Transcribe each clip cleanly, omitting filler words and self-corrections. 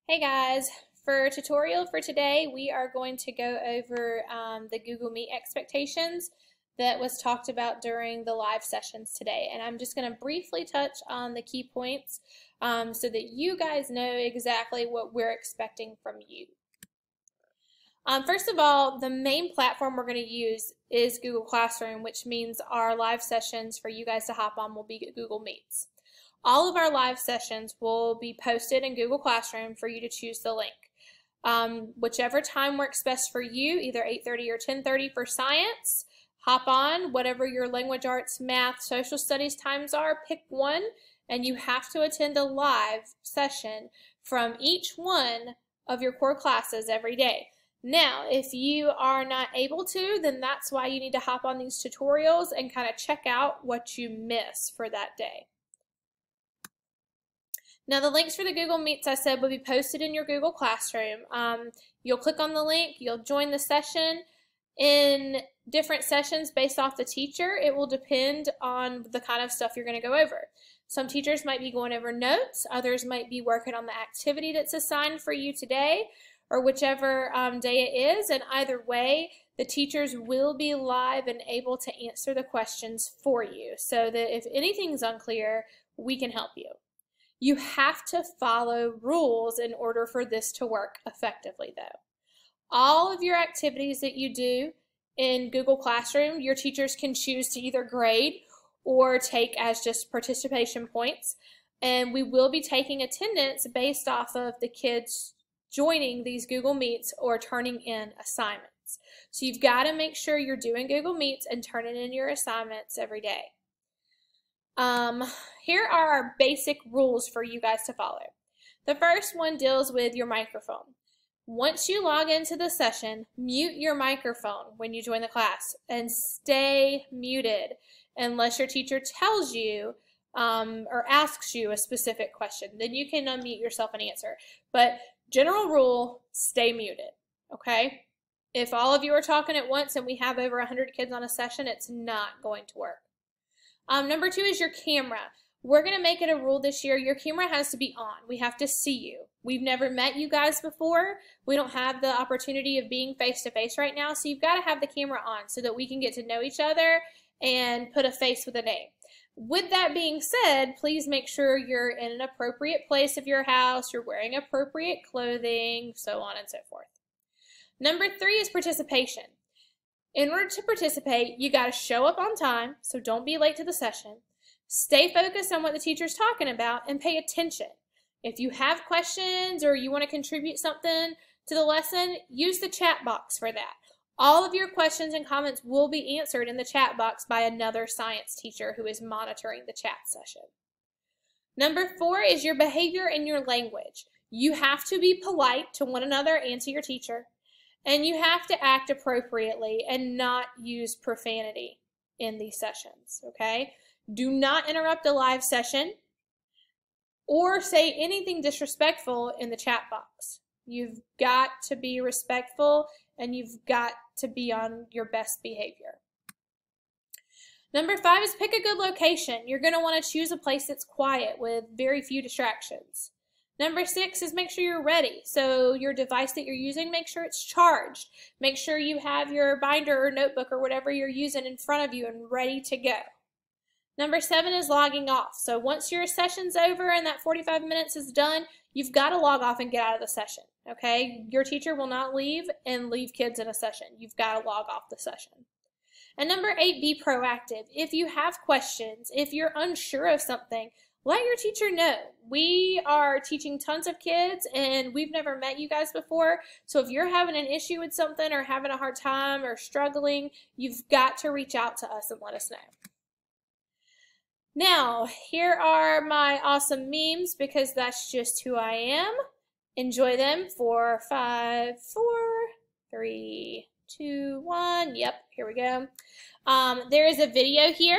Hey guys, for tutorial for today we are going to go over the Google Meet expectations that was talked about during the live sessions today, and I'm just going to briefly touch on the key points so that you guys know exactly what we're expecting from you. First of all, the main platform we're going to use is Google Classroom, which means our live sessions for you guys to hop on will be Google Meets. All of our live sessions will be posted in Google Classroom for you to choose the link. Whichever time works best for you, either 8:30 or 10:30 for science, hop on. Whatever your language arts, math, social studies times are, pick one, and you have to attend a live session from each one of your core classes every day. Now, if you are not able to, then that's why you need to hop on these tutorials and kind of check out what you miss for that day. Now the links for the Google Meets I said will be posted in your Google Classroom. You'll click on the link, you'll join the session. In different sessions based off the teacher, it will depend on the kind of stuff you're going to go over. Some teachers might be going over notes, others might be working on the activity that's assigned for you today, or whichever day it is, and either way, the teachers will be live and able to answer the questions for you so that if anything's unclear, we can help you. You have to follow rules in order for this to work effectively though. All of your activities that you do in Google Classroom, your teachers can choose to either grade or take as just participation points, and we will be taking attendance based off of the kids joining these Google Meets or turning in assignments. So you've got to make sure you're doing Google Meets and turning in your assignments every day. Here are our basic rules for you guys to follow. The first one deals with your microphone. Once you log into the session, mute your microphone when you join the class and stay muted unless your teacher tells you or asks you a specific question. Then you can unmute yourself and answer. But general rule, stay muted, okay? If all of you are talking at once and we have over 100 kids on a session, it's not going to work. Number two is your camera. We're going to make it a rule this year. Your camera has to be on. We have to see you. We've never met you guys before. We don't have the opportunity of being face-to-face right now, so you've got to have the camera on so that we can get to know each other and put a face with a name. With that being said, please make sure you're in an appropriate place of your house, you're wearing appropriate clothing, so on and so forth. Number three is participation. In order to participate, you got to show up on time, so don't be late to the session. Stay focused on what the teacher's talking about and pay attention. If you have questions or you want to contribute something to the lesson, use the chat box for that. All of your questions and comments will be answered in the chat box by another science teacher who is monitoring the chat session. Number four is your behavior and your language. You have to be polite to one another and to your teacher. And you have to act appropriately and not use profanity in these sessions, okay? Do not interrupt a live session or say anything disrespectful in the chat box. You've got to be respectful and you've got to be on your best behavior. Number five is pick a good location. You're going to want to choose a place that's quiet with very few distractions. Number six is make sure you're ready. So your device that you're using, make sure it's charged. Make sure you have your binder or notebook or whatever you're using in front of you and ready to go. Number seven is logging off. So once your session's over and that 45 minutes is done, you've got to log off and get out of the session, okay? Your teacher will not leave and leave kids in a session. You've got to log off the session. And number eight, be proactive. If you have questions, if you're unsure of something, let your teacher know. We are teaching tons of kids and we've never met you guys before. So if you're having an issue with something or having a hard time or struggling, you've got to reach out to us and let us know. Now, here are my awesome memes because that's just who I am. Enjoy them for 5, 4, 3, 2, 1. Yep, here we go. There is a video here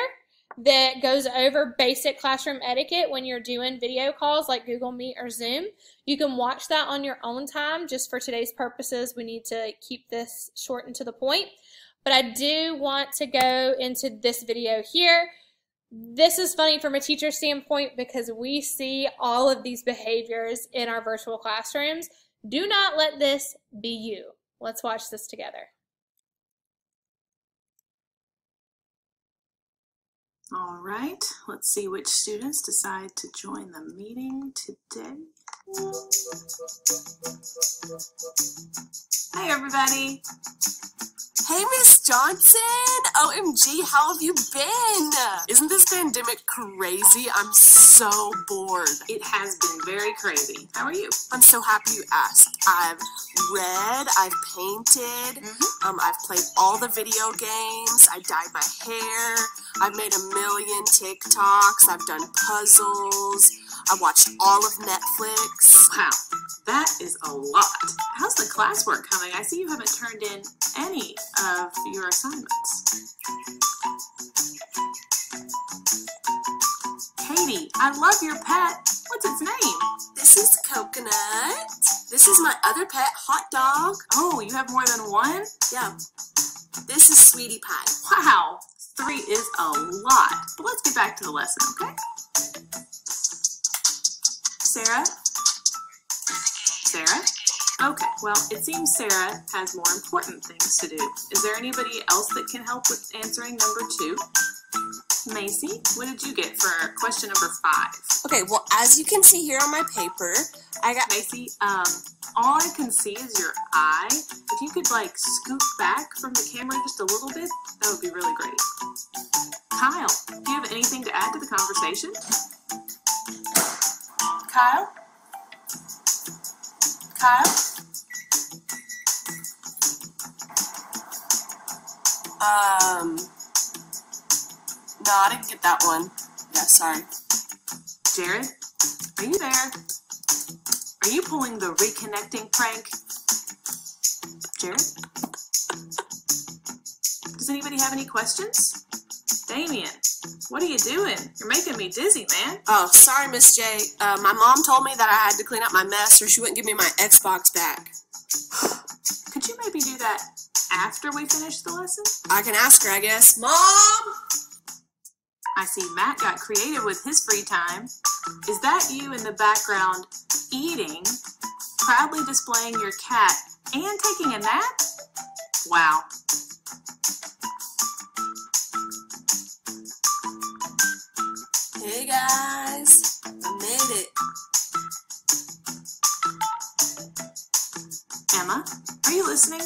that goes over basic classroom etiquette when you're doing video calls like Google Meet or Zoom. You can watch that on your own time. Just for today's purposes, we need to keep this short and to the point. But I do want to go into this video here. This is funny from a teacher standpoint because we see all of these behaviors in our virtual classrooms. Do not let this be you. Let's watch this together. All right, let's see which students decide to join the meeting today. Hey everybody. Hey, Miss Johnson! OMG, how have you been? Isn't this pandemic crazy? I'm so bored. It has been very crazy. How are you? I'm so happy you asked. I've read, I've painted, I've played all the video games, I dyed my hair, I've made 1 million TikToks, I've done puzzles, I watched all of Netflix. Wow, that is a lot. How's the classwork coming? I see you haven't turned in any of your assignments. Katie, I love your pet. What's its name? This is Coconut. This is my other pet, Hot Dog. Oh, you have more than one? Yeah. This is Sweetie Pie. Wow, 3 is a lot. But let's get back to the lesson, okay? Sarah? Sarah? Okay, well, it seems Sarah has more important things to do. Is there anybody else that can help with answering number 2? Macy, what did you get for question number 5? Okay, well, as you can see here on my paper, I got... Macy, all I can see is your eye. If you could, like, scoot back from the camera just a little bit, that would be really great. Kyle, do you have anything to add to the conversation? Kyle? Kyle? No, I didn't get that one. Yeah, sorry. Jared, are you there? Are you pulling the reconnecting prank? Jared? Does anybody have any questions? Damien, what are you doing? You're making me dizzy, man. Oh, sorry, Miss J. My mom told me that I had to clean up my mess or she wouldn't give me my Xbox back. Could you maybe do that after we finish the lesson? I can ask her, I guess. Mom! I see Matt got creative with his free time. Is that you in the background eating, proudly displaying your cat, and taking a nap? Wow. Hey guys, I made it. Emma, are you listening?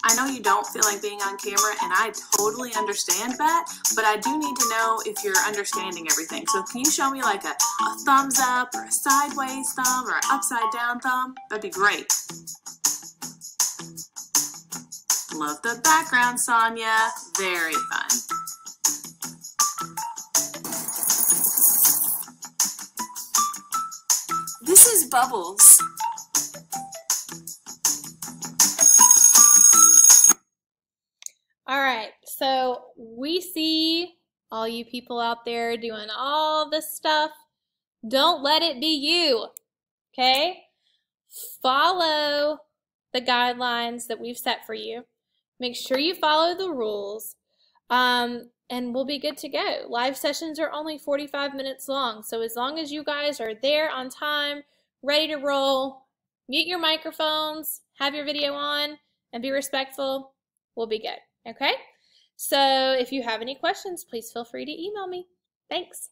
I know you don't feel like being on camera, and I totally understand that, but I do need to know if you're understanding everything. So can you show me like a thumbs up or a sideways thumb or an upside down thumb? That'd be great. Love the background, Sonia. Very fun. This is Bubbles. All right, so we see all you people out there doing all this stuff. Don't let it be you, okay? Follow the guidelines that we've set for you. Make sure you follow the rules, and we'll be good to go. Live sessions are only 45 minutes long, so as long as you guys are there on time, ready to roll, mute your microphones, have your video on, and be respectful, we'll be good. Okay, so if you have any questions, please feel free to email me. Thanks.